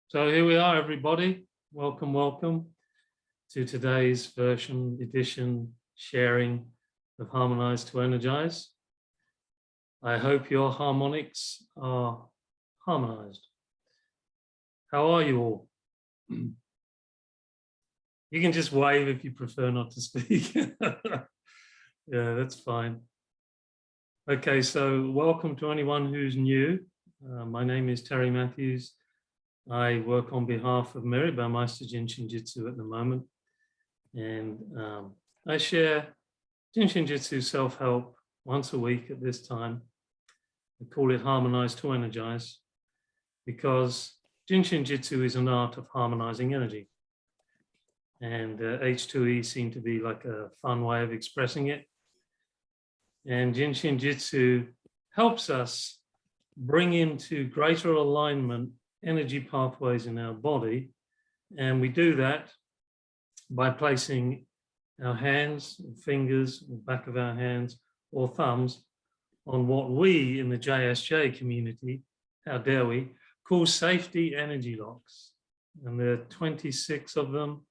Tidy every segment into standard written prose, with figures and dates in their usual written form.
So here we are, everybody. Welcome, welcome to today's edition sharing of Harmonize to Energize. I hope your harmonics are harmonized. How are you all? You can just wave if you prefer not to speak. Yeah, that's fine. Okay, so welcome to anyone who's new. My name is Terry Matthews. I work on behalf of Scottsdale Jin Shin Jyutsu at the moment, and I share Jin Shin Jyutsu self-help once a week at this time. I call it Harmonize to Energize because Jin Shin Jyutsu is an art of harmonizing energy, and H2E seemed to be like a fun way of expressing it. And Jin Shin Jyutsu helps us bring into greater alignment energy pathways in our body, and we do that by placing our hands, fingers, the back of our hands or thumbs on what we in the JSJ community, how dare we, call safety energy locks. And there are 26 of them,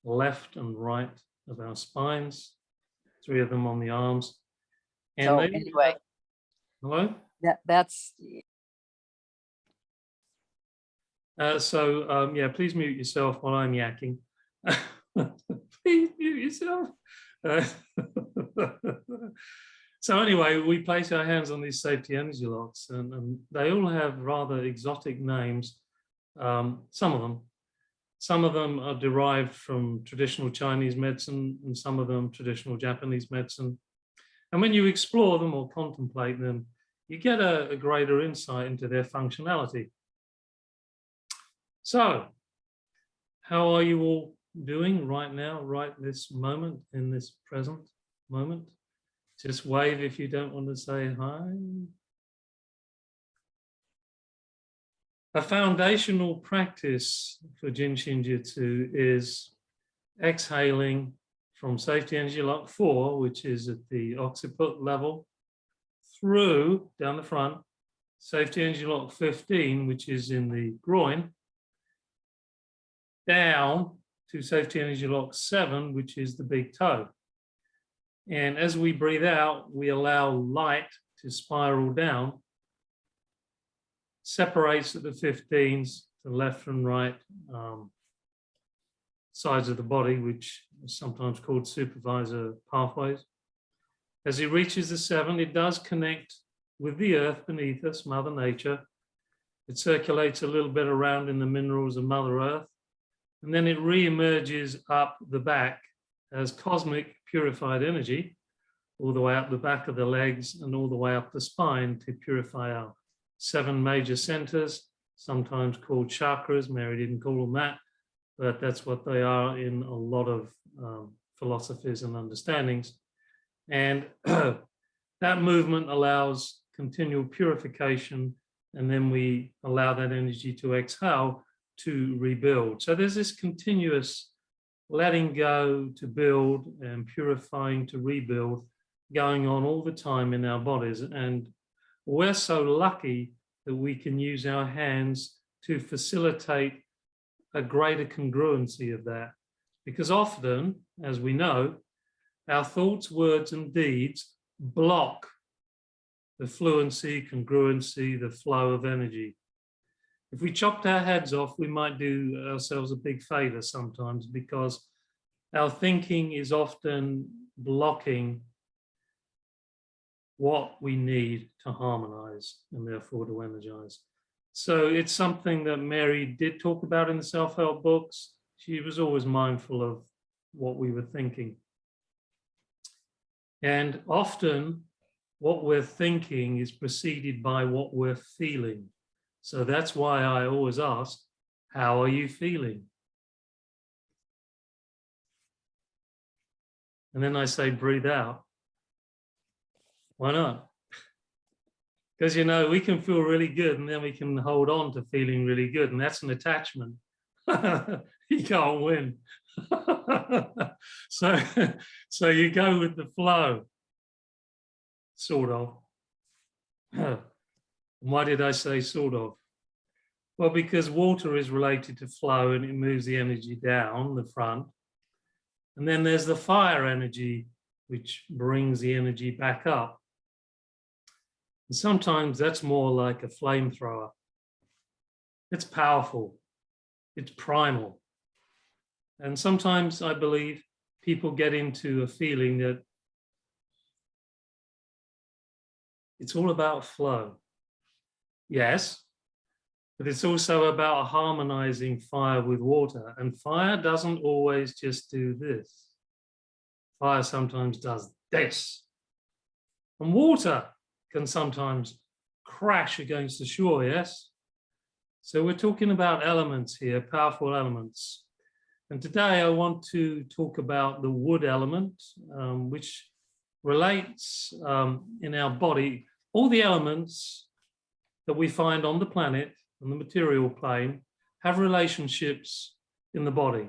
left and right of our spines, 3 of them on the arms. And so anyway, hello? That's yeah, please mute yourself while I'm yakking. Please mute yourself. So anyway, we place our hands on these safety energy locks, and they all have rather exotic names. Some of them are derived from traditional Chinese medicine, and some of them traditional Japanese medicine. And when you explore them or contemplate them, you get a greater insight into their functionality. So, how are you all doing right now, right this moment, in this present moment? Just wave if you don't want to say hi. A foundational practice for Jin Shin Jyutsu is exhaling from safety energy lock 4, which is at the occiput level, through down the front, safety energy lock 15, which is in the groin, down to safety energy lock 7, which is the big toe. And as we breathe out, we allow light to spiral down, separates at the 15s, the left and right sides of the body, which is sometimes called supervisor pathways. As it reaches the 7, it does connect with the earth beneath us, Mother Nature. It circulates a little bit around in the minerals of Mother Earth. And then it re-emerges up the back as cosmic purified energy, all the way up the back of the legs and all the way up the spine to purify our 7 major centers, sometimes called chakras. Mary didn't call them that, but that's what they are in a lot of philosophies and understandings. And that movement allows continual purification, and then we allow that energy to exhale to rebuild. So there's this continuous letting go to build and purifying to rebuild going on all the time in our bodies. And we're so lucky that we can use our hands to facilitate a greater congruency of that. Because often, as we know, our thoughts, words, and deeds block the fluency, congruency, the flow of energy. If we chopped our heads off, we might do ourselves a big favor sometimes, because our thinking is often blocking what we need to harmonize and therefore to energize. So it's something that Mary did talk about in the self-help books. She was always mindful of what we were thinking. And often what we're thinking is preceded by what we're feeling. So that's why I always ask, how are you feeling? And then I say, breathe out. Why not? Because, you know, we can feel really good and then we can hold on to feeling really good. And that's an attachment. You can't win. So you go with the flow, sort of. Why did I say sort of? Well, because water is related to flow and it moves the energy down the front. And then there's the fire energy, which brings the energy back up. And sometimes that's more like a flamethrower. It's powerful. It's primal. And sometimes I believe people get into a feeling that it's all about flow. Yes, but it's also about harmonizing fire with water. And fire doesn't always just do this. Fire sometimes does this. And water can sometimes crash against the shore, yes? So we're talking about elements here, powerful elements. And today I want to talk about the wood element, which relates in our body. All the elements that we find on the planet, on the material plane, have relationships in the body.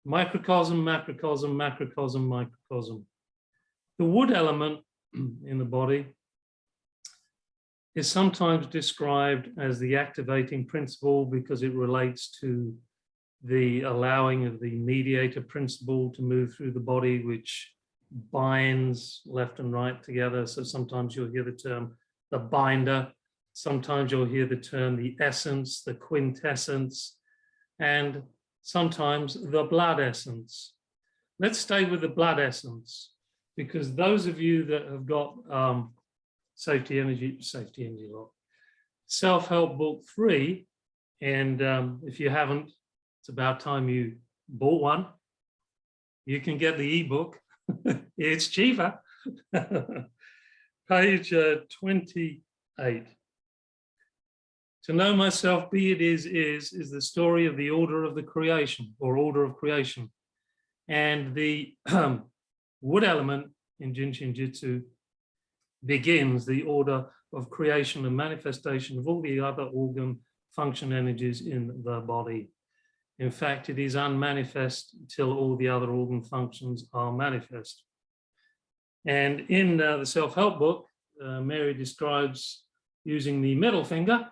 Microcosm, macrocosm, macrocosm, microcosm. The wood element in the body is sometimes described as the activating principle because it relates to the allowing of the mediator principle to move through the body, which binds left and right together. So sometimes you'll hear the term the binder, sometimes you'll hear the term the essence, the quintessence, and sometimes the blood essence. Let's stay with the blood essence, because those of you that have got Safety Energy Law, Self-Help Book 3, and if you haven't, it's about time you bought one. You can get the ebook. It's cheaper. Page 28. To know myself, be it is the story of the order of the creation, or order of creation. And the wood element in Jin Shin Jyutsu begins the order of creation and manifestation of all the other organ function energies in the body. In fact, it is unmanifest till all the other organ functions are manifest. And in the self-help book, Mary describes using the middle finger,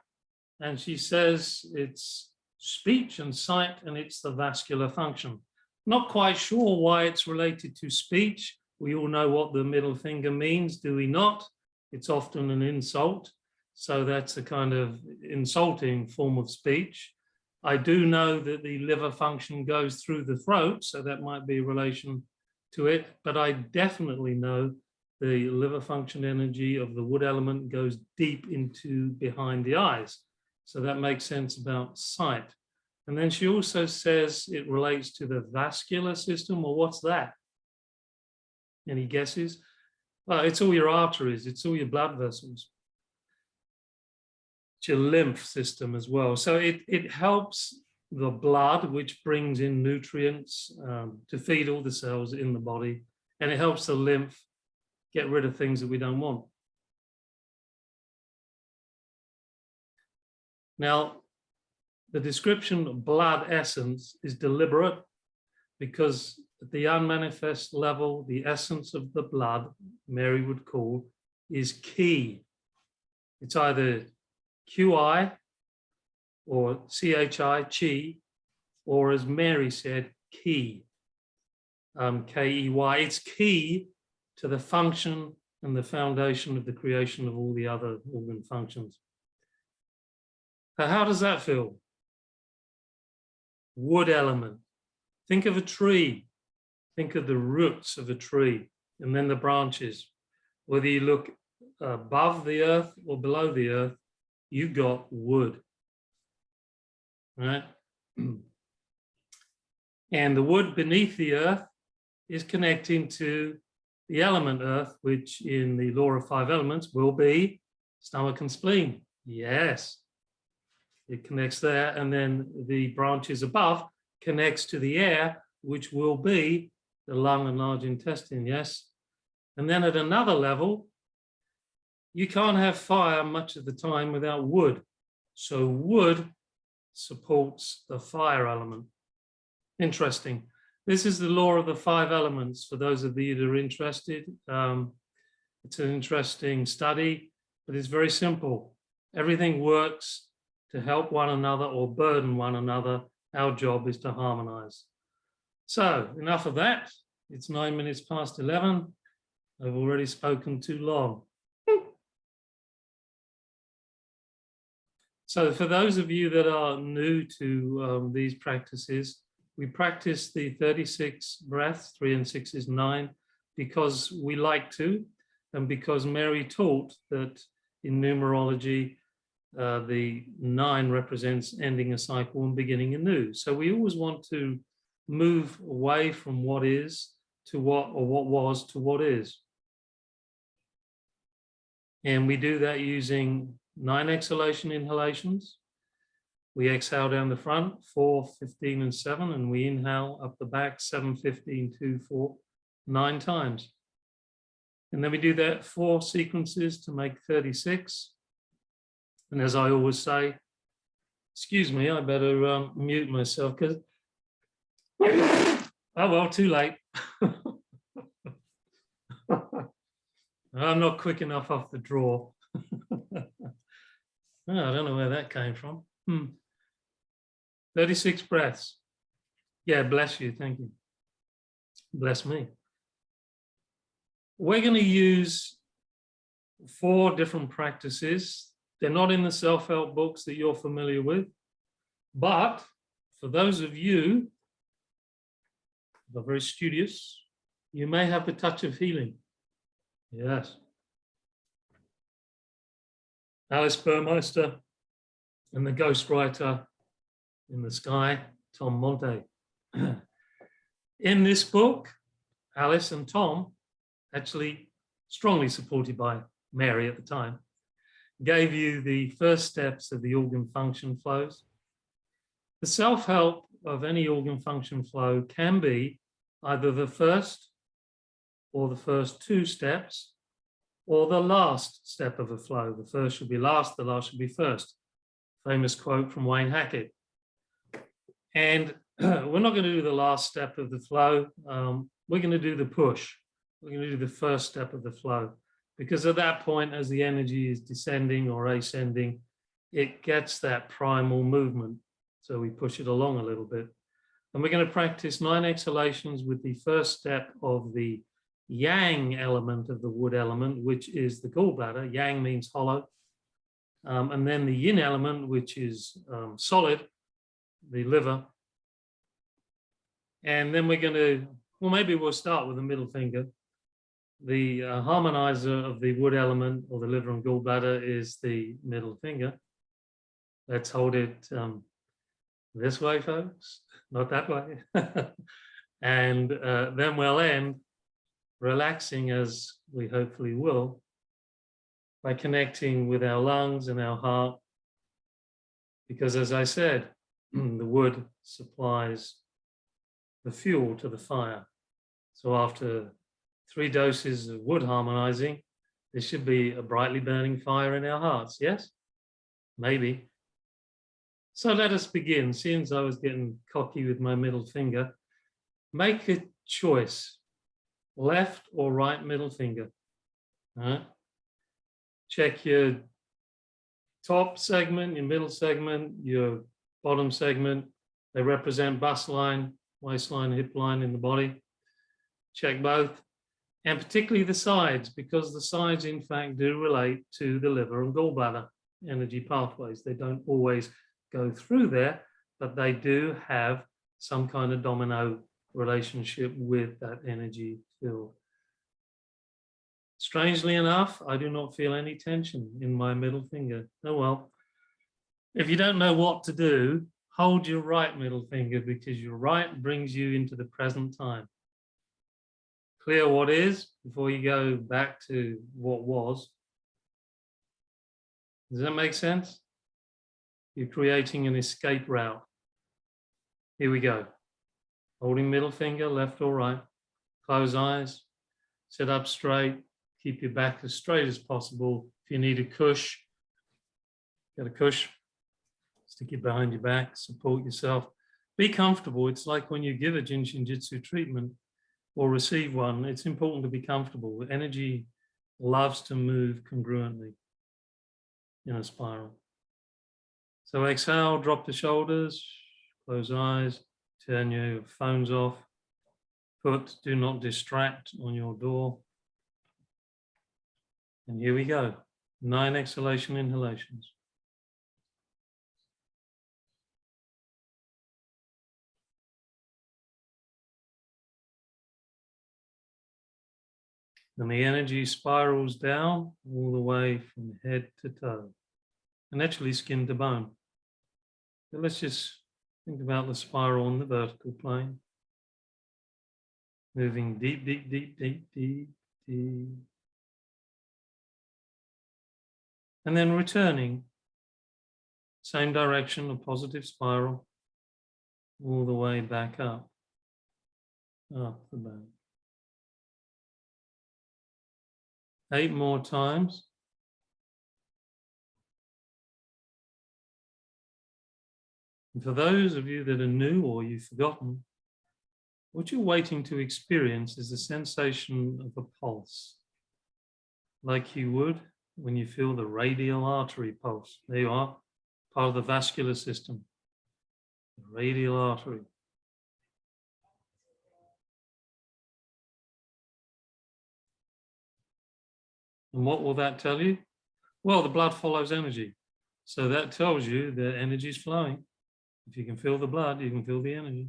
and she says it's speech and sight, and it's the vascular function. Not quite sure why it's related to speech. We all know what the middle finger means, do we not? It's often an insult. So that's a kind of insulting form of speech. I do know that the liver function goes through the throat, so that might be a relation to it. But I definitely know the liver function energy of the wood element goes deep into behind the eyes. So that makes sense about sight. And then she also says it relates to the vascular system. Well, what's that? Any guesses? Well, it's all your arteries, it's all your blood vessels. It's your lymph system as well. So it helps the blood, which brings in nutrients to feed all the cells in the body. And it helps the lymph get rid of things that we don't want. Now, the description of blood essence is deliberate because at the unmanifest level, the essence of the blood, Mary would call, is key. It's either QI or CHI, chi, or as Mary said, key, K-E-Y. It's key to the function and the foundation of the creation of all the other organ functions. Now, how does that feel? Wood element. Think of a tree. Think of the roots of a tree and then the branches. Whether you look above the earth or below the earth, you've got wood, right? And the wood beneath the earth is connecting to the element earth, which in the law of 5 elements will be stomach and spleen. Yes, it connects there. And then the branches above connects to the air, which will be the lung and large intestine, yes? And then at another level, you can't have fire much of the time without wood. So wood supports the fire element. Interesting. This is the law of the 5 elements for those of you that are interested. It's an interesting study, but it's very simple. Everything works to help one another or burden one another. Our job is to harmonize. So enough of that. It's 9 minutes past 11. I've already spoken too long. So for those of you that are new to these practices, we practice the 36 breaths, 3 and 6 is 9, because we like to, and because Mary taught that in numerology, the 9 represents ending a cycle and beginning a new. So we always want to move away from what is to what, or what was to what is. And we do that using 9 exhalation inhalations. We exhale down the front, 4, 15, and 7, and we inhale up the back, 7, 15, 2, 4, 9 times. And then we do that 4 sequences to make 36. And as I always say, excuse me, I better mute myself because, oh well, too late. I'm not quick enough off the draw. Oh, I don't know where that came from. 36 breaths. Yeah, bless you. Thank you. Bless me. We're going to use 4 different practices. They're not in the self-help books that you're familiar with. But for those of you who are very studious, you may have the touch of healing. Yes. Alice Burmeister and the ghostwriter in the sky, Tom Monte. In this book, Alice and Tom, actually strongly supported by Mary at the time, gave you the first steps of the organ function flows. The self-help of any organ function flow can be either the first or the first 2 steps, or the last step of a flow. The first should be last, the last should be first. Famous quote from Wayne Hackett. And we're not going to do the last step of the flow. We're going to do the push. We're going to do the first step of the flow. Because at that point, as the energy is descending or ascending, it gets that primal movement. So we push it along a little bit. And we're going to practice 9 exhalations with the first step of the yang element of the wood element, which is the gallbladder. Yang means hollow. And then the yin element, which is solid, the liver. And then we're going to, well, maybe we'll start with the middle finger. The harmonizer of the wood element, or the liver and gallbladder, is the middle finger. Let's hold it this way, folks, not that way. And then we'll end relaxing, as we hopefully will, by connecting with our lungs and our heart. Because as I said, the wood supplies the fuel to the fire. So after 3 doses of wood harmonizing, there should be a brightly burning fire in our hearts, yes? Maybe. So let us begin. Since I was getting cocky with my middle finger, make a choice, left or right middle finger. Check your top segment, your middle segment, your bottom segment. They represent bust line, waistline, hip line in the body. Check both. And particularly the sides, because the sides, in fact, do relate to the liver and gallbladder energy pathways. They don't always go through there, but they do have some kind of domino relationship with that energy field. Strangely enough, I do not feel any tension in my middle finger. Oh well. If you don't know what to do, hold your right middle finger, because your right brings you into the present time. Clear what is before you go back to what was. Does that make sense? You're creating an escape route. Here we go. Holding middle finger, left or right. Close eyes. Sit up straight. Keep your back as straight as possible. If you need a cush, get a cush. Stick it behind your back. Support yourself. Be comfortable. It's like when you give a Jin Shin Jyutsu treatment or receive one, it's important to be comfortable. Energy loves to move congruently in a spiral. So exhale, drop the shoulders, close eyes, turn your phones off, put do not distract on your door. And here we go, 9 exhalation inhalations. And the energy spirals down all the way from head to toe, and actually skin to bone. So let's just think about the spiral on the vertical plane. Moving deep, deep, deep, deep, deep, deep. And then returning, same direction, a positive spiral, all the way back up the back. 8 more times. And for those of you that are new or you've forgotten, what you're waiting to experience is the sensation of a pulse, like you would when you feel the radial artery pulse. There you are, part of the vascular system, the radial artery. And what will that tell you? Well, the blood follows energy. So that tells you that energy is flowing. If you can feel the blood, you can feel the energy.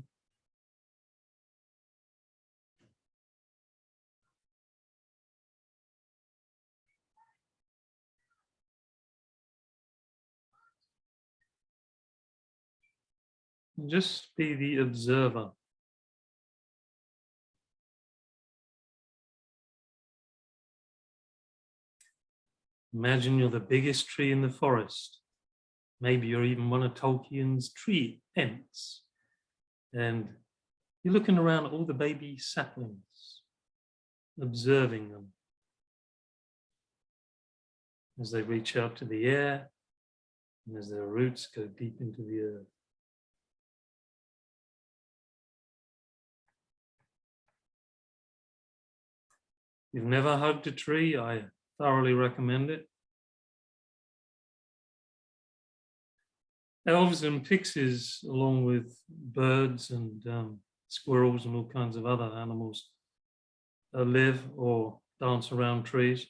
And just be the observer. Imagine you're the biggest tree in the forest. Maybe you're even one of Tolkien's tree ents. And you're looking around at all the baby saplings, observing them as they reach out to the air and as their roots go deep into the earth. If you've never hugged a tree, I thoroughly recommend it. Elves and pixies, along with birds and squirrels and all kinds of other animals, live or dance around trees.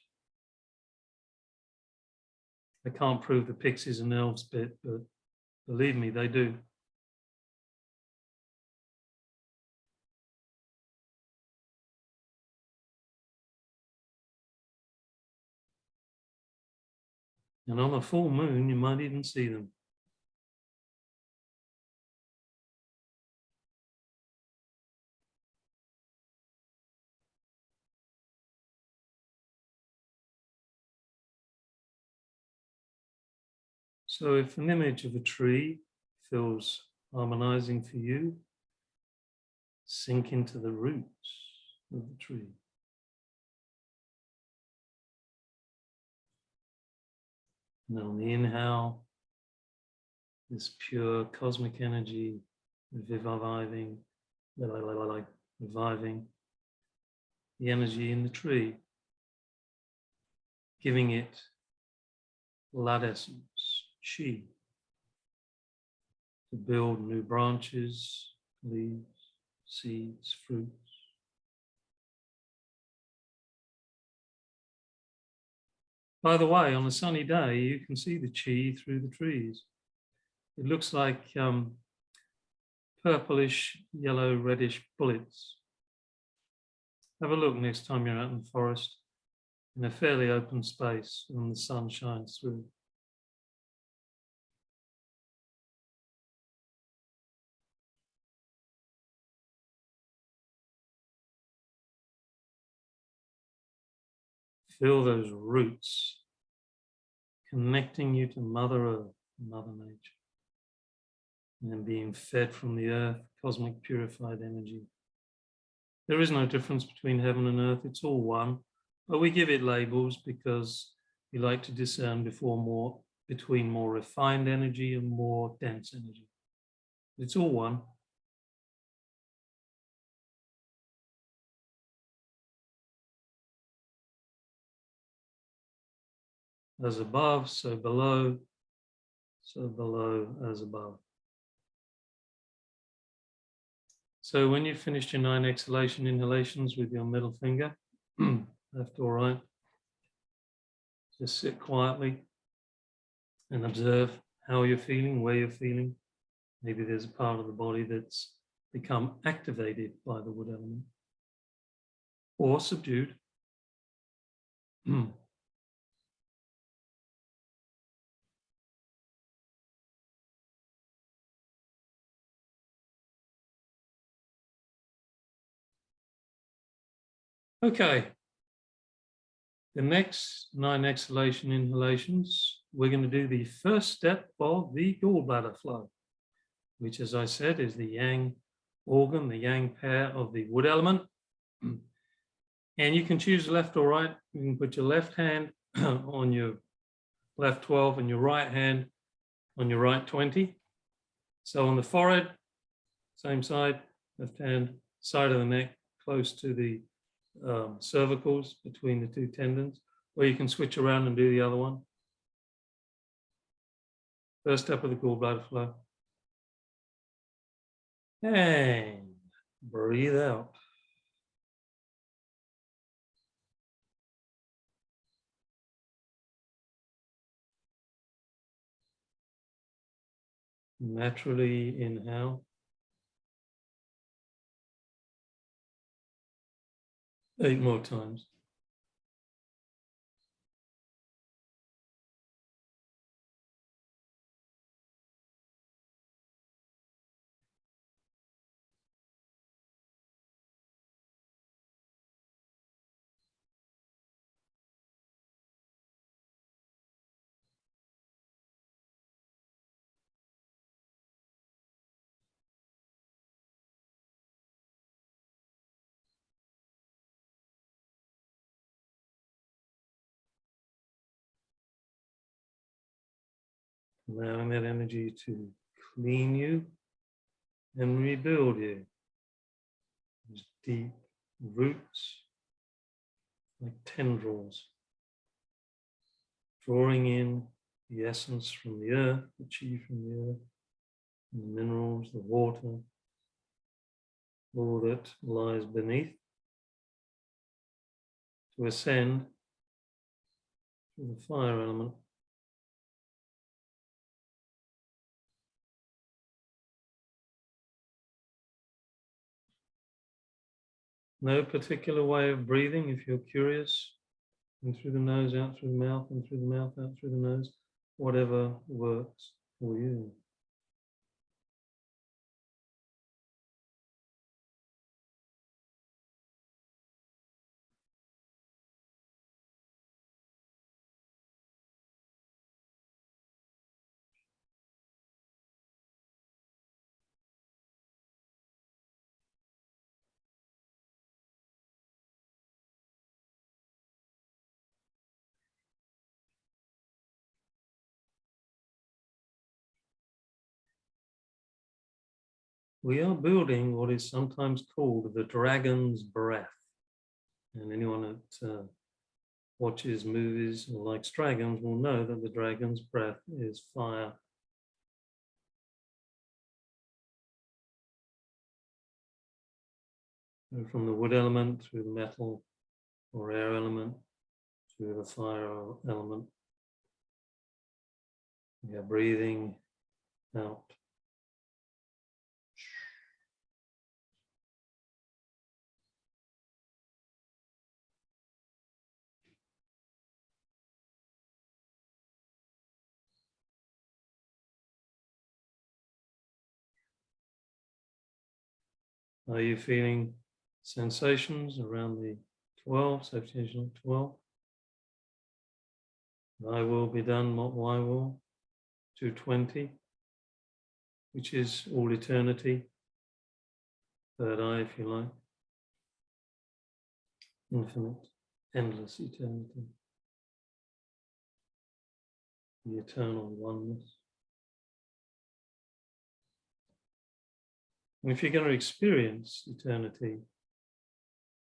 I can't prove the pixies and elves bit, but believe me, they do. And on a full moon, you might even see them. So if an image of a tree feels harmonizing for you, sink into the roots of the tree. And on the inhale, this pure cosmic energy reviving the energy in the tree, giving it blood essence, chi, to build new branches, leaves, seeds, fruits. By the way, on a sunny day, you can see the chi through the trees. It looks like purplish, yellow, reddish bullets. Have a look next time you're out in the forest, in a fairly open space, and the sun shines through. Feel those roots connecting you to Mother Earth, Mother Nature, and being fed from the earth, cosmic purified energy. There is no difference between heaven and earth, it's all one, but we give it labels because we like to discern between more refined energy and more dense energy. It's all one. As above, so below, so below as above. So when you've finished your 9 exhalation inhalations with your middle finger, left or right, just sit quietly and observe how you're feeling, where you're feeling. Maybe there's a part of the body that's become activated by the wood element or subdued. Okay. The next 9 exhalation inhalations, we're going to do the first step of the gallbladder flow, which, as I said, is the yang organ, the yang pair of the wood element. And you can choose left or right. You can put your left hand on your left 12 and your right hand on your right 20. So on the forehead, same side, left hand, side of the neck, close to the cervicals between the 2 tendons, or you can switch around and do the other one. First step of the gallbladder flow. And breathe out. Naturally inhale. 8 more times. Allowing that energy to clean you and rebuild you. Those deep roots, like tendrils, drawing in the essence from the earth, the chi from the earth, the minerals, the water, all that lies beneath, to ascend to the fire element. No particular way of breathing if you're curious. In through the nose, out through the mouth, in through the mouth, out through the nose, whatever works for you. We are building what is sometimes called the dragon's breath. And anyone that watches movies or likes dragons will know that the dragon's breath is fire. So from the wood element through the metal or air element through the fire element. We are breathing out. Are you feeling sensations around the 12, sensation 12? I will be done, what I will, 220, which is all eternity. Third eye, if you like. Infinite, endless eternity. The eternal oneness. And if you're going to experience eternity,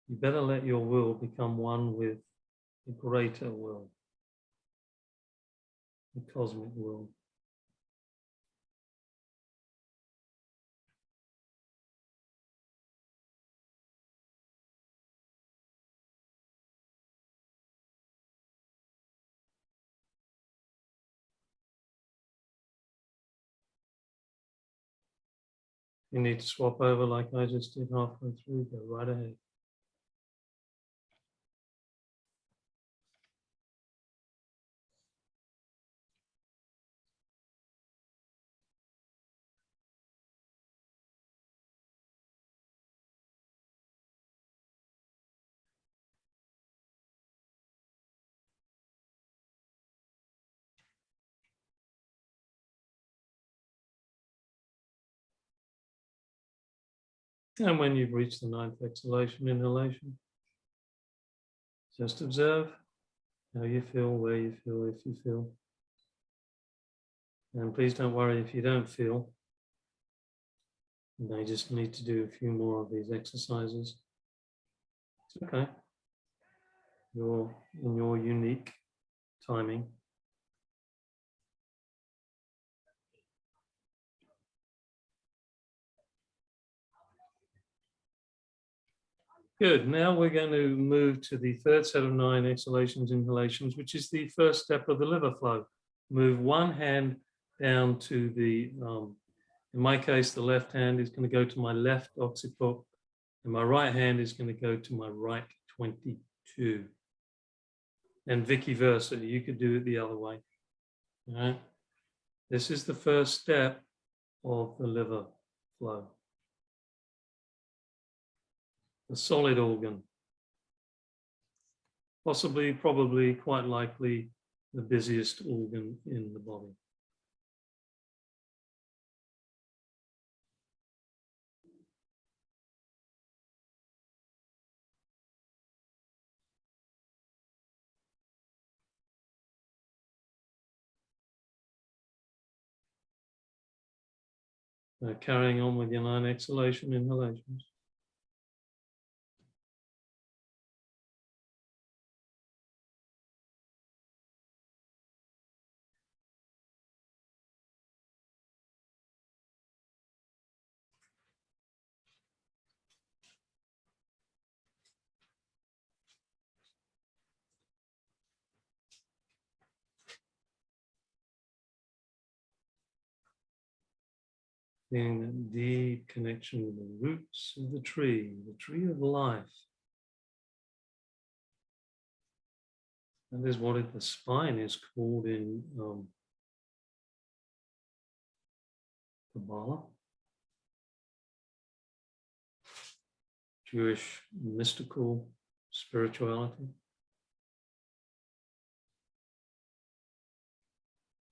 you better let your will become one with the greater will, the cosmic will. you need to swap over like I just did halfway through, go right ahead. And when you've reached the 9th exhalation, inhalation, just observe how you feel, where you feel, if you feel. And please don't worry if you don't feel. You may just need to do a few more of these exercises. It's okay. You're in your unique timing. Good. Now we're going to move to the 3rd set of 9 exhalations, inhalations, which is the first step of the liver flow. Move one hand down to the, in my case, the left hand is going to go to my left occiput, and my right hand is going to go to my right 22. And vice versa. You could do it the other way. All right. This is the first step of the liver flow. A solid organ, possibly, probably, quite likely the busiest organ in the body. Carrying on with your 9 exhalation, inhalations. Feeling that deep connection with the roots of the tree of life. That is what the spine is called in Kabbalah, Jewish mystical spirituality.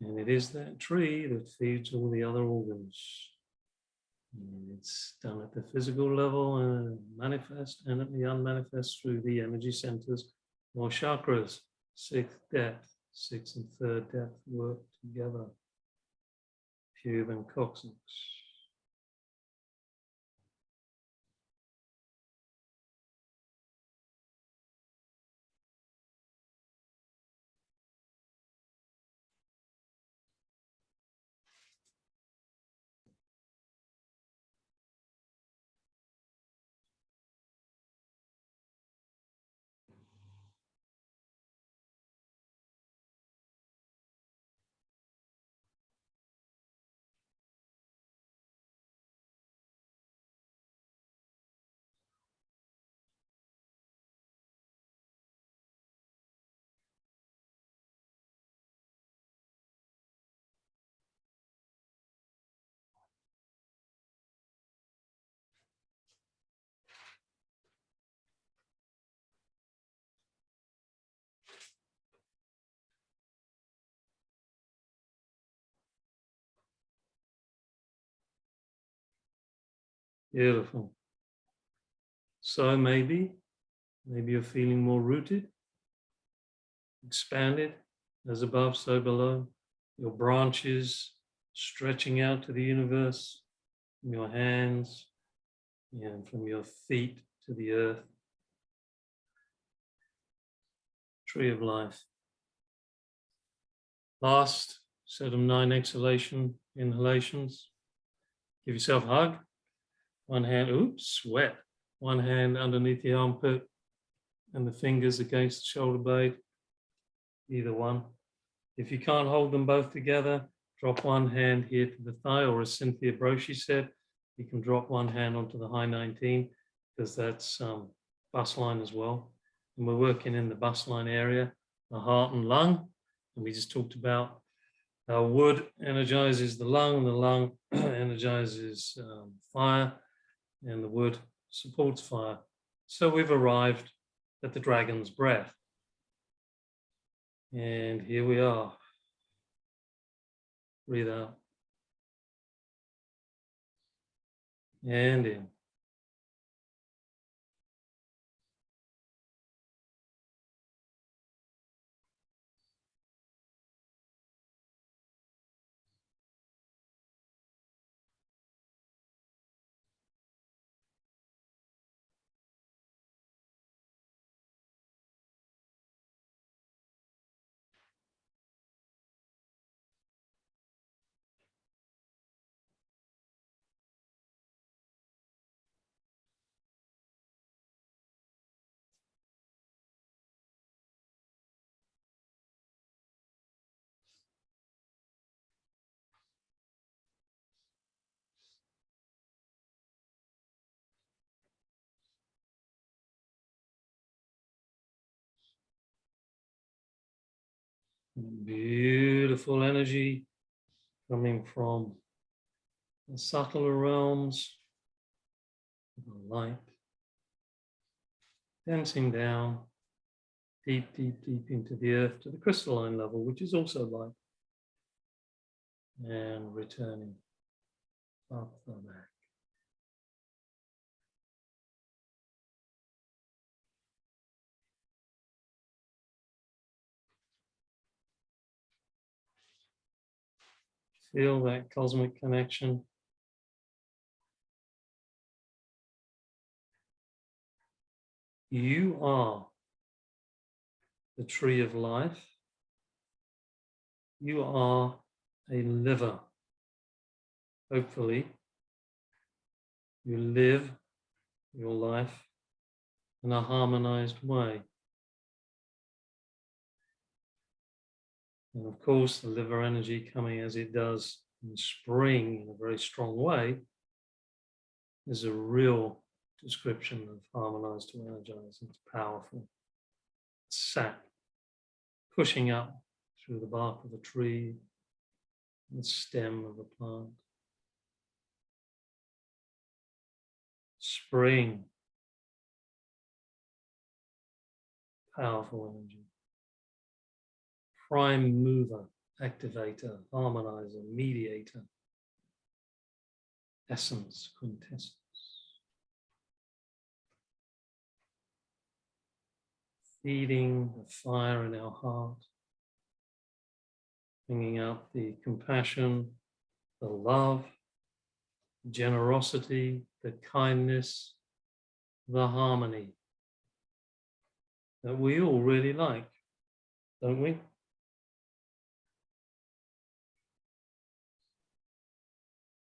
And it is that tree that feeds all the other organs. And it's done at the physical level and manifest and at the unmanifest through the energy centers or chakras. 6th depth, 6th and 3rd depth work together. Pube and coccyx. Beautiful. So maybe you're feeling more rooted, expanded, as above, so below. Your branches stretching out to the universe, from your hands and from your feet to the earth. Tree of life. Last set of 9 exhalation, inhalations. Give yourself a hug. One hand, oops, sweat. One hand underneath the armpit and the fingers against the shoulder blade. Either one. If you can't hold them both together, drop one hand here to the thigh, or as Cynthia Broshi said, You can drop one hand onto the high 19 because that's bus line as well. And we're working in the bus line area, the heart and lung. And we just talked about how wood energizes the lung energizes fire, and the wood supports fire. So we've arrived at the dragon's breath. And here we are. Breathe out. And in. Beautiful energy coming from the subtler realms of the light, dancing down deep, deep, deep into the earth to the crystalline level, which is also light, and returning up the back. Feel that cosmic connection. You are the tree of life. You are a liver. Hopefully, you live your life in a harmonized way. And of course, the liver energy coming as it does in spring in a very strong way is a real description of Harmonize to Energize. It's powerful. It's sap pushing up through the bark of a tree, the stem of a plant. Spring, powerful energy. Prime mover, activator, harmonizer, mediator, essence, quintessence. Feeding the fire in our heart, bringing out the compassion, the love, the generosity, the kindness, the harmony that we all really like, don't we?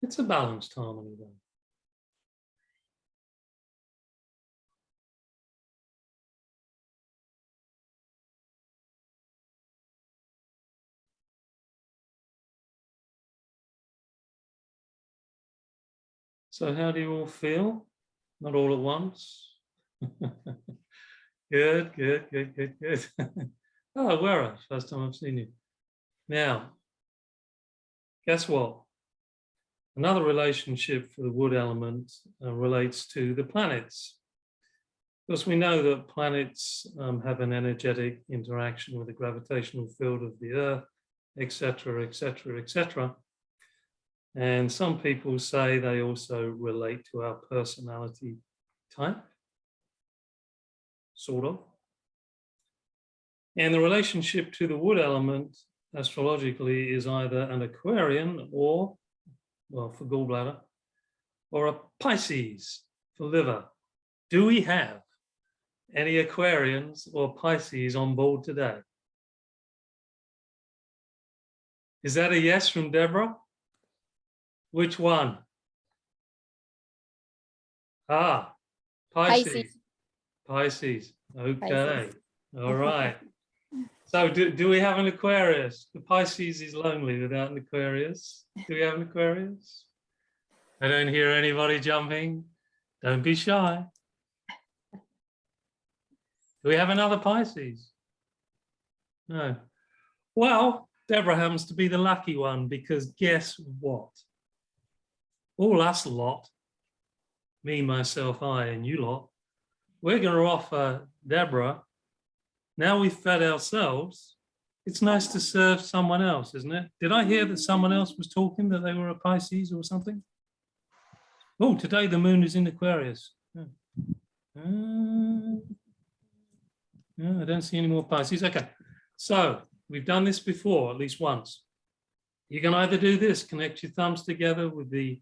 It's a balanced harmony, though. So how do you all feel? Not all at once. Good, good, good, good, good. Oh, Wera, first time I've seen you. Now, guess what? Another relationship for the wood element relates to the planets. Because we know that planets have an energetic interaction with the gravitational field of the Earth, etc., etc., etc. And some people say they also relate to our personality type, sort of. And the relationship to the wood element astrologically is either an Aquarian or, well, for gallbladder, or a Pisces for liver. Do we have any Aquarians or Pisces on board today? Is that a yes from Deborah? Which one? Ah, Pisces. Pisces. Okay. Pisces. All right. So do we have an Aquarius? The Pisces is lonely without an Aquarius. Do we have an Aquarius? I don't hear anybody jumping. Don't be shy. Do we have another Pisces? No. Well, Deborah happens to be the lucky one, because guess what? All us lot, me, myself, I, and you lot, we're going to offer Deborah, now we've fed ourselves, it's nice to serve someone else, isn't it? Did I hear that someone else was talking that they were a Pisces or something? Oh, today the moon is in Aquarius. I don't see any more Pisces. Okay, so we've done this before, at least once. You can either do this, connect your thumbs together with the,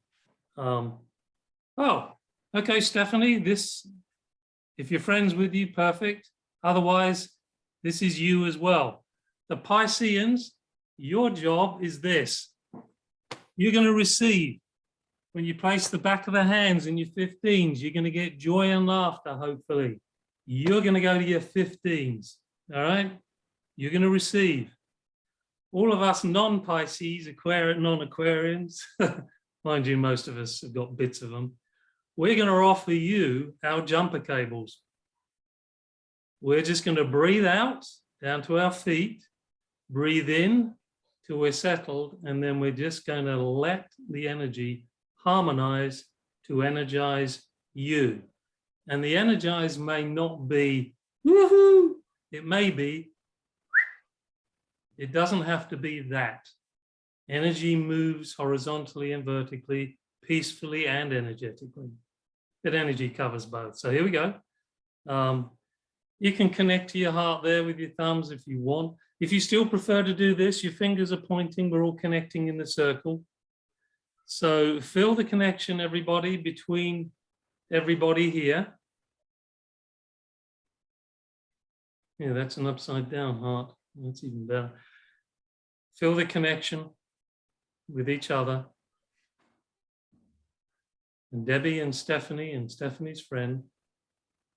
oh, okay, Stephanie, this, if your friend's with you, perfect. Otherwise, this is you as well. The Pisceans, your job is this. You're going to receive. When you place the back of the hands in your 15s, you're going to get joy and laughter, hopefully. You're going to go to your 15s, all right? You're going to receive. All of us non-Pisces, non-Aquarians, mind you, most of us have got bits of them, we're going to offer you our jumper cables. We're just going to breathe out down to our feet, breathe in till we're settled, and then we're just going to let the energy harmonize to energize you. And the energize may not be woohoo, it may be, it doesn't have to be that. Energy moves horizontally and vertically, peacefully and energetically. But energy covers both. So here we go. You can connect to your heart there with your thumbs if you want. If you still prefer to do this, your fingers are pointing, we're all connecting in the circle. So feel the connection, everybody, between everybody here. Yeah, that's an upside down heart. That's even better. Feel the connection with each other. And Debbie and Stephanie's friend,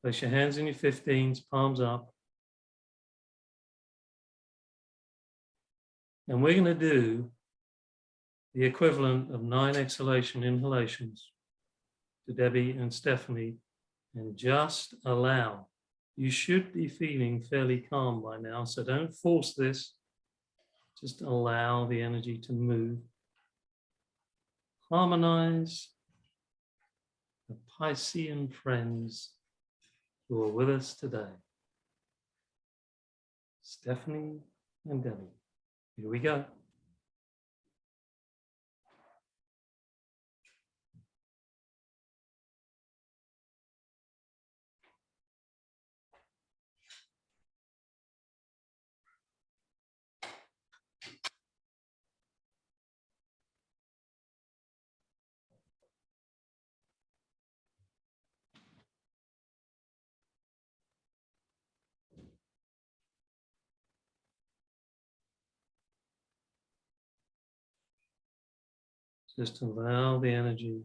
place your hands in your 15s, palms up. And we're going to do the equivalent of 9 exhalation inhalations to Debbie and Stephanie, and just allow. You should be feeling fairly calm by now, so don't force this. Just allow the energy to move. Harmonize the Piscean friends who are with us today. Stephanie and Debbie. Here we go. Just allow the energy.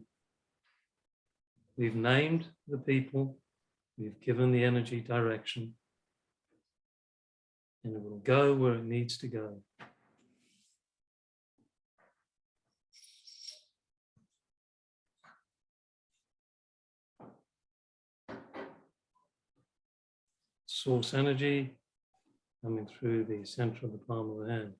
We've named the people, we've given the energy direction, and it will go where it needs to go. Source energy coming through the center of the palm of the hand.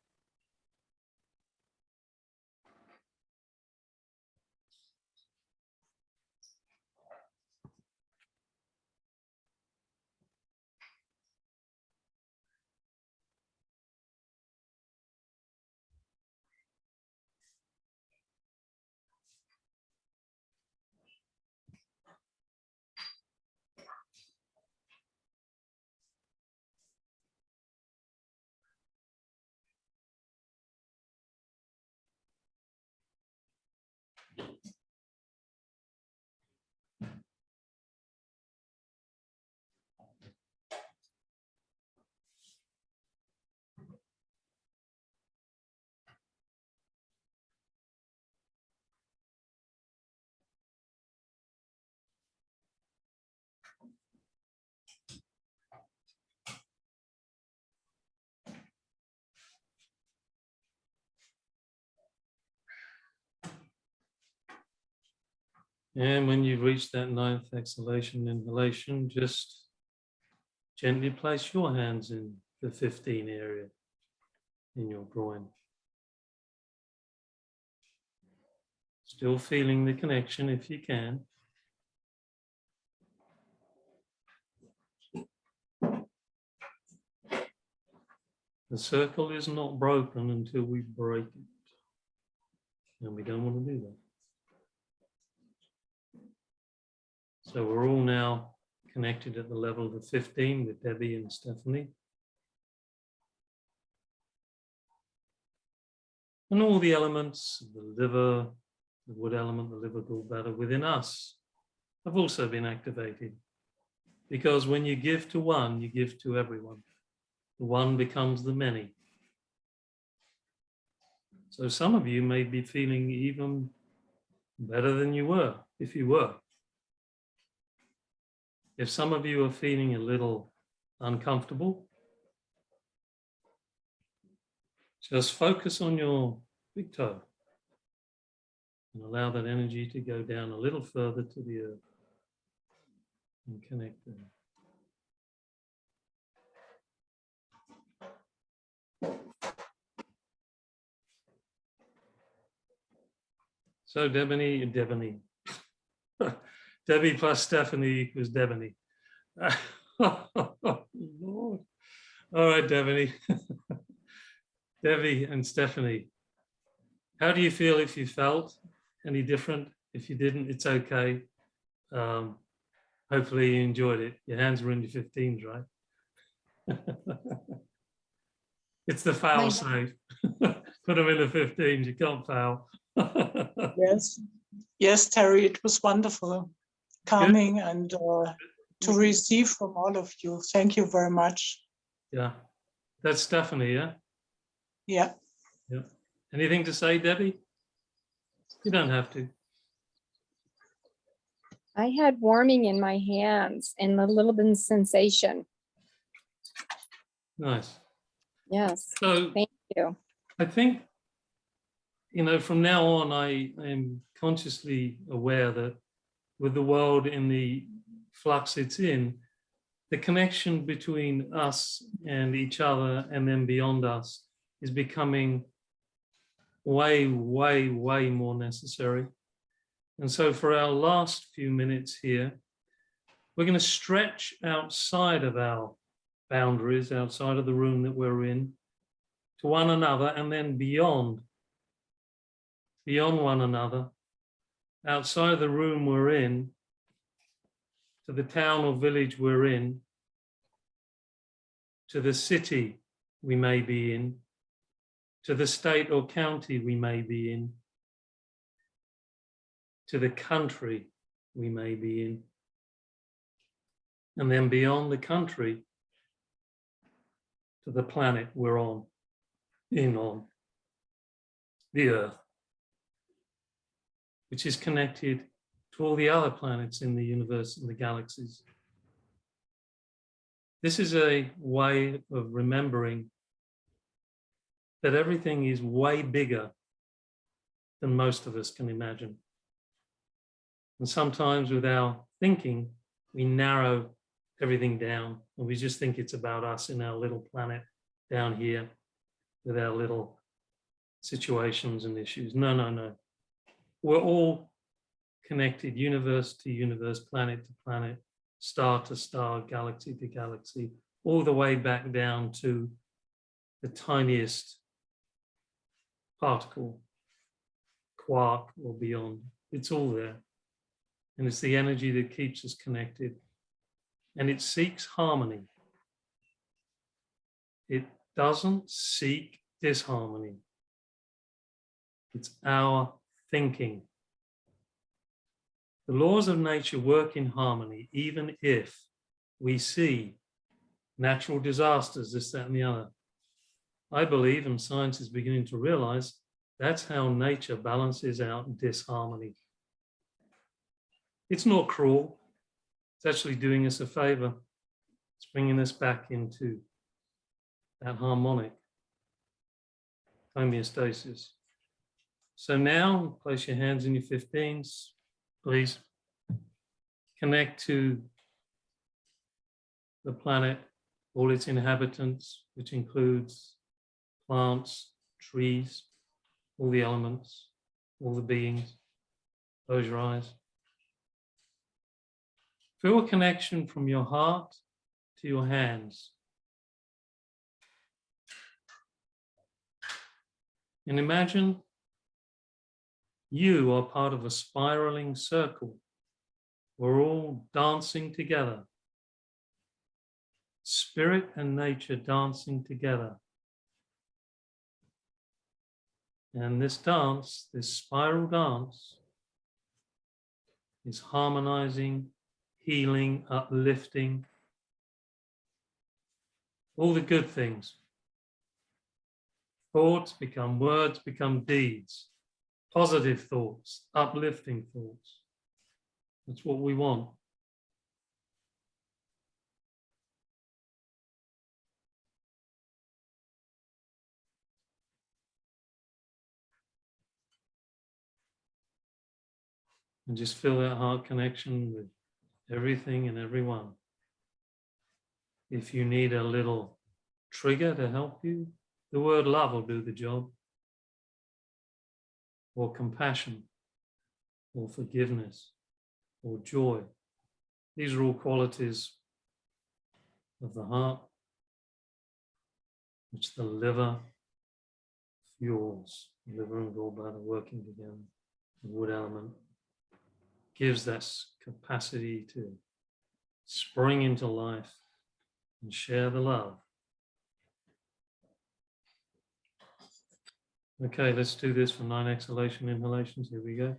And when you've reached that 9th exhalation, inhalation, just gently place your hands in the 15 area in your groin. Still feeling the connection if you can. The circle is not broken until we break it. And we don't want to do that. So we're all now connected at the level of the 15 with Debbie and Stephanie. And all the elements, the liver, the wood element, the liver gallbladder within us have also been activated. Because when you give to one, you give to everyone. The one becomes the many. So some of you may be feeling even better than you were, if you were. If some of you are feeling a little uncomfortable, just focus on your big toe and allow that energy to go down a little further to the earth and connect there. So Debbie plus Stephanie equals Debbie. Lord. All right, Debbie. Debbie and Stephanie, how do you feel if you felt any different? If you didn't, it's okay. Hopefully you enjoyed it. Your hands were in your 15s, right? It's the foul safe. Put them in the 15s, you can't foul. Yes, Terry, it was wonderful, calming. Good. And to receive from all of you. Thank you very much. Yeah, that's Stephanie, yeah? Yeah. Yeah. Anything to say, Debbie? You don't have to. I had warming in my hands and a little bit of sensation. Nice. Yes, so thank you. I think, you know, from now on, I am consciously aware that with the world in the flux it's in, the connection between us and each other and then beyond us is becoming way, way, way more necessary. And so for our last few minutes here, we're going to stretch outside of our boundaries, outside of the room that we're in, to one another, and then beyond one another, outside the room we're in, to the town or village we're in, to the city we may be in, to the state or county we may be in, to the country we may be in, and then beyond the country, to the planet we're on, on the Earth, which is connected to all the other planets in the universe and the galaxies. This is a way of remembering that everything is way bigger than most of us can imagine. And sometimes with our thinking, we narrow everything down and we just think it's about us in our little planet down here with our little situations and issues. No, no, no. We're all connected, universe to universe, planet to planet, star to star, galaxy to galaxy, all the way back down to the tiniest particle, quark or beyond. It's all there. And it's the energy that keeps us connected. And it seeks harmony. It doesn't seek disharmony. It's our thinking. The laws of nature work in harmony, even if we see natural disasters, this, that, and the other. I believe, and science is beginning to realize, that's how nature balances out disharmony. It's not cruel. It's actually doing us a favor. It's bringing us back into that harmonic homeostasis. So now, place your hands in your 15s, please. connect to the planet, all its inhabitants, which includes plants, trees, all the elements, all the beings. Close your eyes. Feel a connection from your heart to your hands. And imagine you are part of a spiraling circle. We're all dancing together. Spirit and nature dancing together. And this dance, this spiral dance, is harmonizing, healing, uplifting, all the good things. Thoughts become words, become deeds. Positive thoughts, uplifting thoughts. That's what we want. And just feel that heart connection with everything and everyone. If you need a little trigger to help you, the word love will do the job. Or compassion, or forgiveness, or joy. These are all qualities of the heart, which the liver fuels. The liver and gallbladder working together. The wood element gives that capacity to spring into life and share the love. Okay, let's do this for 9 exhalation inhalations. Here we go.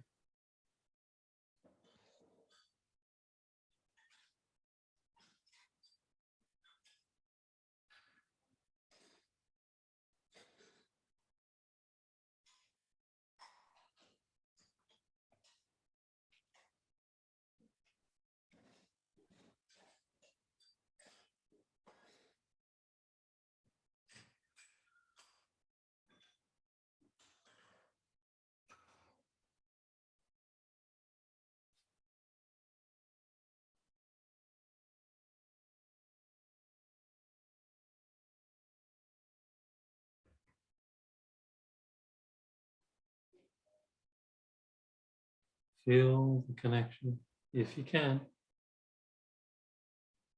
Feel the connection if you can.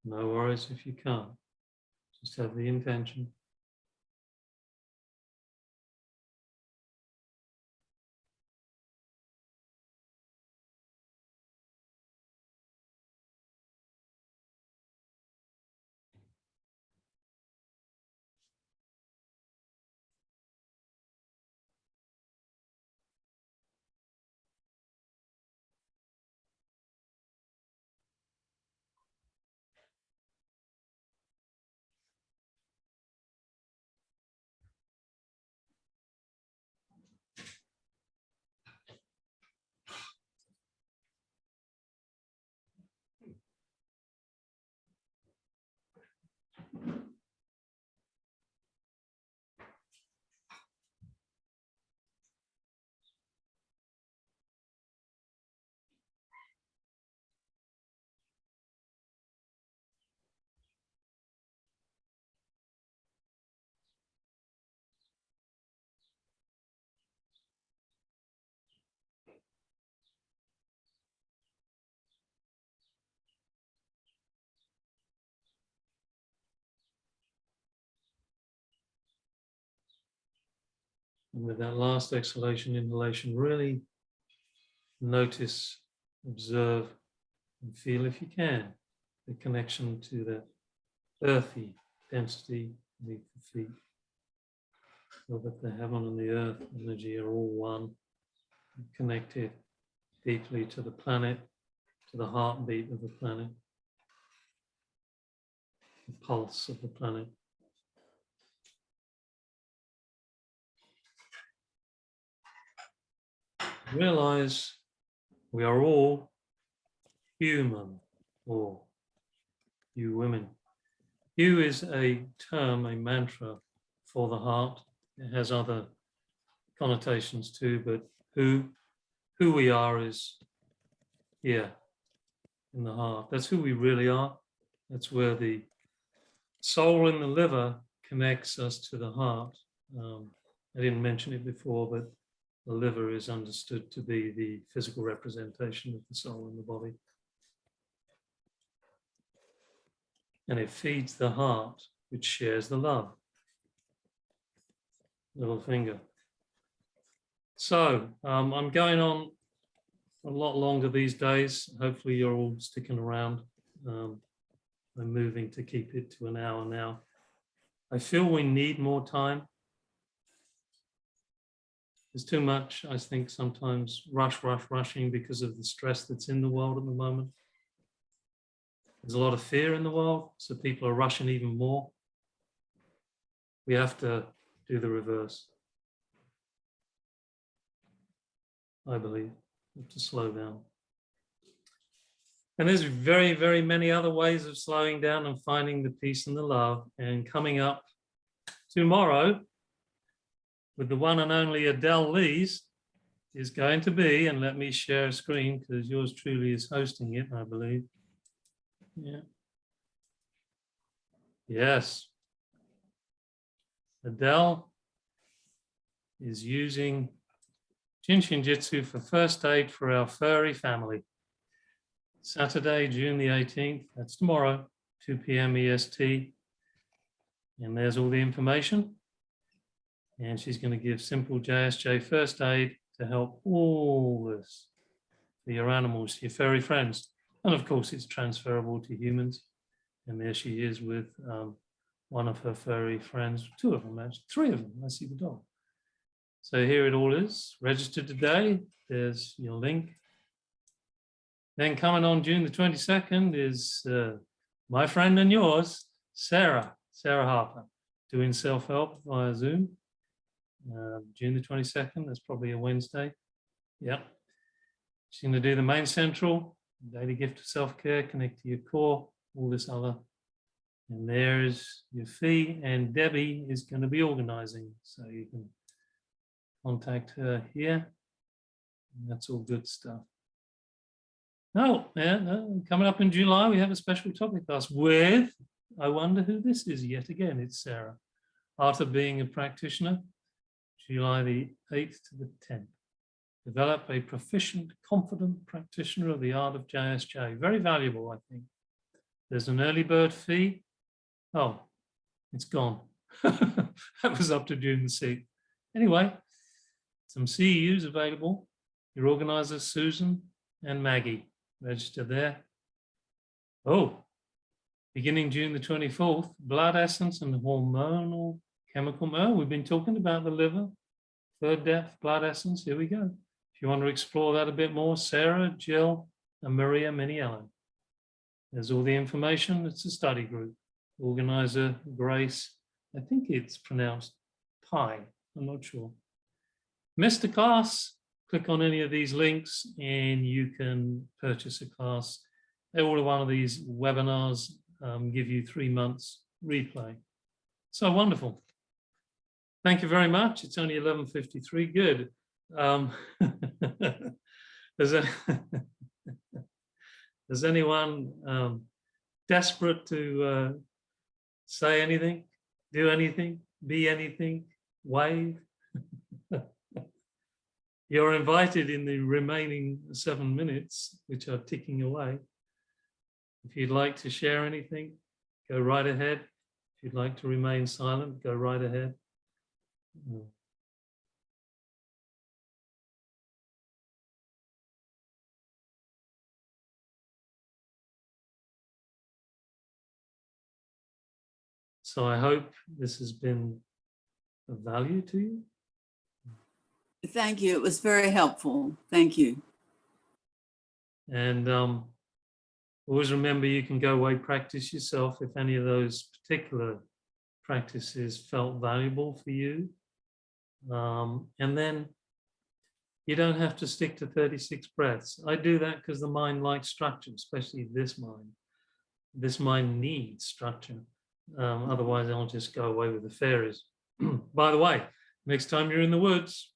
No worries if you can't. Just have the intention. And with that last exhalation, inhalation, really notice, observe, and feel, if you can, the connection to the earthy density beneath the feet. So that the heaven and the earth energy are all one, connected deeply to the planet, to the heartbeat of the planet, the pulse of the planet. Realize we are all human, or you women. You is a term, a mantra for the heart. It has other connotations too, but who we are is here. in the heart. That's who we really are. That's where the soul in the liver connects us to the heart. I didn't mention it before, but the liver is understood to be the physical representation of the soul in the body. And it feeds the heart, which shares the love. Little finger. So I'm going on a lot longer these days. Hopefully you're all sticking around. I'm moving to keep it to an hour now. I feel we need more time. There's too much, I think, sometimes rushing because of the stress that's in the world at the moment. There's a lot of fear in the world, so people are rushing even more. We have to do the reverse, I believe. We have to slow down. And there's very, very many other ways of slowing down and finding the peace and the love. And coming up tomorrow with the one and only Adele Lees is going to be, and let me share a screen because yours truly is hosting it, I believe. Yeah. Yes. Adele is using Jin Shin Jyutsu for first aid for our furry family. Saturday, June the 18th, that's tomorrow, 2 p.m. EST. And there's all the information. And she's going to give simple JSJ first aid to help all this for your animals, your furry friends. And of course, it's transferable to humans. And there she is with one of her furry friends, two of them actually, three of them. I see the dog. So here it all is, registered today. There's your link. Then coming on June the 22nd is my friend and yours, Sarah Harper, doing self-help via Zoom. June the 22nd, that's probably a Wednesday. Yeah. She's going to do the main central, daily gift of self-care, connect to your core, all this other. And there's your fee, and Debbie is going to be organizing. So you can contact her here. And that's all good stuff. Coming up in July, we have a special topic class with, I wonder who this is yet again, it's Sarah. Art of Being a Practitioner, July the 8th to the 10th. Develop a proficient, confident practitioner of the art of JSJ. Very valuable, I think. There's an early bird fee. Oh, it's gone. That was up to June the 6th. Anyway, some CEUs available. Your organizers, Susan and Maggie. Register there. Oh, beginning June the 24th, blood essence and hormonal chemical. Oh, we've been talking about the liver, third depth, blood essence. Here we go. If you want to explore that a bit more, Sarah, Jill, and Maria Miniello. There's all the information. It's a study group. Organizer, Grace. I think it's pronounced Pie. I'm not sure. Missed a class? Click on any of these links and you can purchase a class. Every one of these webinars give you 3 months replay. So wonderful. Thank you very much. It's only 11:53. Good. Is anyone desperate to say anything, do anything, be anything, wave? You're invited in the remaining 7 minutes, which are ticking away. If you'd like to share anything, go right ahead. If you'd like to remain silent, go right ahead. So I hope this has been of value to you. Thank you. It was very helpful. Thank you. And always remember, you can go away, practice yourself if any of those particular practices felt valuable for you. And then you don't have to stick to 36 breaths. I do that because the mind likes structure, especially this mind. This mind needs structure. Otherwise, I'll just go away with the fairies. By the way, next time you're in the woods,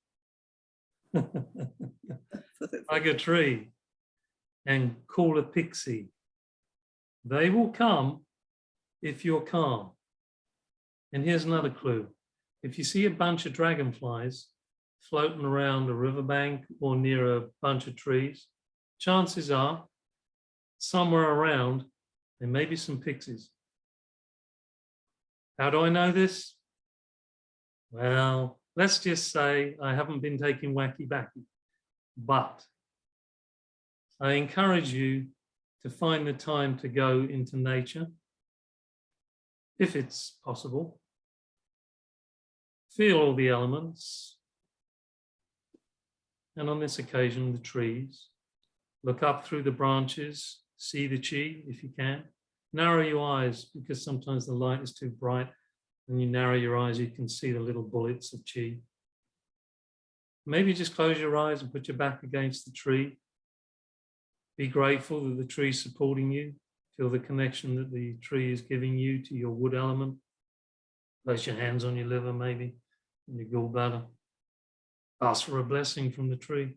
hug a tree, and call a pixie. They will come if you're calm. And here's another clue. If you see a bunch of dragonflies floating around a riverbank or near a bunch of trees, chances are somewhere around there may be some pixies. How do I know this? Well, let's just say I haven't been taking wacky backy, but I encourage you to find the time to go into nature, if it's possible. Feel all the elements, and on this occasion, the trees. Look up through the branches, see the chi if you can. Narrow your eyes, because sometimes the light is too bright. When you narrow your eyes, you can see the little bullets of chi. Maybe just close your eyes and put your back against the tree. Be grateful that the tree is supporting you. Feel the connection that the tree is giving you to your wood element. Place your hands on your liver, maybe, and your gallbladder. Ask for a blessing from the tree.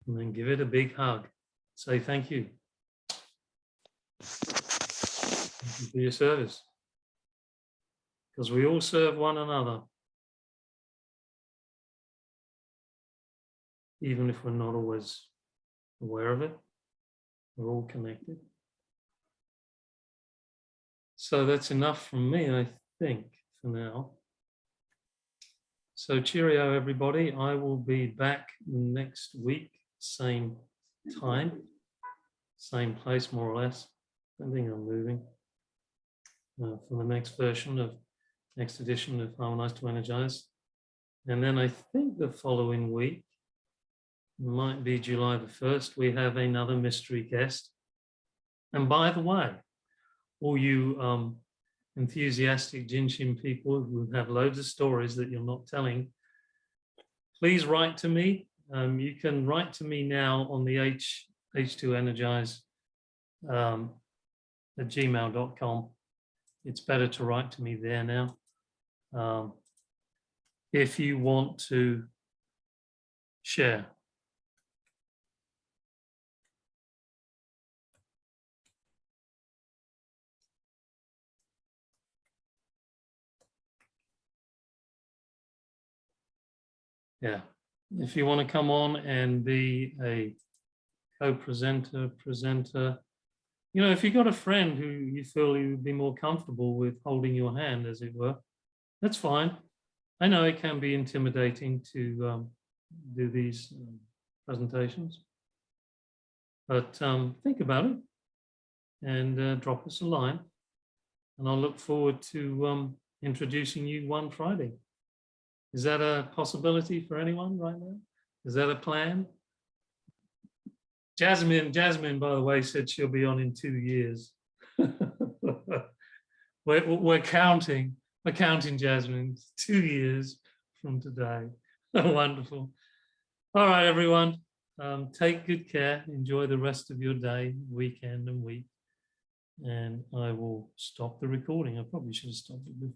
And then give it a big hug. Say thank you. Thank you for your service. Because we all serve one another. Even if we're not always aware of it, we're all connected. So that's enough from me, I think, for now. So cheerio, everybody. I will be back next week, same time, same place, more or less. I don't think I'm moving. For the next edition of Harmonize to Energize. And then I think the following week, might be July the 1st, we have another mystery guest. And by the way, all you enthusiastic Jin Shin people who have loads of stories that you're not telling, please write to me. You can write to me now on the H2Energize at gmail.com. It's better to write to me there now. If you want to share. Yeah, if you want to come on and be a co-presenter, you know, if you've got a friend who you feel you would be more comfortable with holding your hand, as it were, that's fine. I know it can be intimidating to do these presentations, but think about it and drop us a line, and I'll look forward to introducing you one Friday. Is that a possibility for anyone right now? Is that a plan? Jasmine, by the way, said she'll be on in 2 years. we're counting, Jasmine, 2 years from today. Wonderful. All right, everyone, take good care. Enjoy the rest of your day, weekend and week. And I will stop the recording. I probably should have stopped it before.